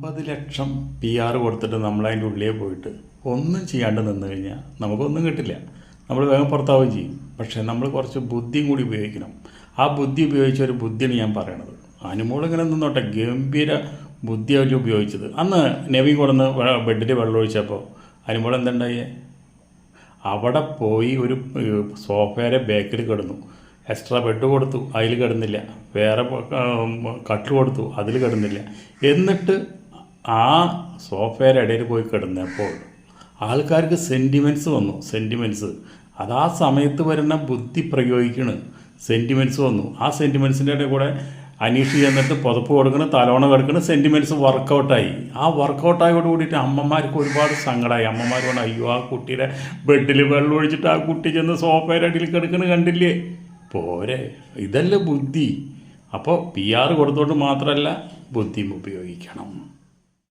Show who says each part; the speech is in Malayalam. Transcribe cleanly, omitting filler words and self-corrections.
Speaker 1: 50 ലക്ഷം PR കൊടുത്തിട്ട് നമ്മളതിൻ്റെ ഉള്ളിൽ പോയിട്ട് ഒന്നും ചെയ്യാണ്ട് നിന്ന് കഴിഞ്ഞാൽ നമുക്കൊന്നും കിട്ടില്ല. നമ്മൾ വേഗം പുറത്താവുകയും ചെയ്യും. പക്ഷേ നമ്മൾ കുറച്ച് ബുദ്ധിയും കൂടി ഉപയോഗിക്കണം. ആ ബുദ്ധി ഉപയോഗിച്ച ഒരു ബുദ്ധിയാണ് ഞാൻ പറയണത്. അനുമോൾ ഇങ്ങനെ നിന്നോട്ടെ, ഗംഭീര ബുദ്ധിയായിട്ട് ഉപയോഗിച്ചത്. അന്ന് നെവി കൊടുന്ന് ബെഡിൽ വെള്ളം ഒഴിച്ചപ്പോൾ അനുമോൾ എന്തുണ്ടായേ? അവിടെ പോയി ഒരു സോഫയുടെ ബാക്കിൽ കിടന്നു. എക്സ്ട്രാ ബെഡ് കൊടുത്തു, അതിൽ കിടന്നില്ല. വേറെ കട്ടിൽ കൊടുത്തു, അതിൽ കിടന്നില്ല. എന്നിട്ട് ആ സോഫയുടെ ഇടയിൽ പോയി കിടന്നപ്പോൾ ആൾക്കാർക്ക് സെൻറ്റിമെൻറ്റ്സ് വന്നു. അത് ആ സമയത്ത് വരുന്ന ബുദ്ധി പ്രയോഗിക്കണ്. സെൻറ്റിമെൻറ്റ്സ് വന്നു. ആ സെൻറ്റിമെൻറ്റ്സിൻ്റെ ഇടയിൽ കൂടെ അനീഷ് ചെന്നിട്ട് പുതപ്പ് കൊടുക്കണം, തലോണ കിടക്കണം. സെൻറ്റിമെൻറ്റ്സ് വർക്കൗട്ടായി. ആ വർക്കൗട്ടായോട് കൂടിയിട്ട് അമ്മമാർക്ക് ഒരുപാട് സങ്കടമായി. അമ്മമാർ കൊണ്ട് അയ്യോ ആ കുട്ടിയുടെ ബെഡിൽ വെള്ളം ഒഴിച്ചിട്ട് ആ കുട്ടി ചെന്ന് സോഫയുടെ അടിയിൽ കിടക്കണ കണ്ടില്ലേ? പോരെ, ഇതല്ലേ ബുദ്ധി. അപ്പോൾ PR കൊടുത്തോണ്ട് മാത്രമല്ല, ബുദ്ധിയും ഉപയോഗിക്കണം.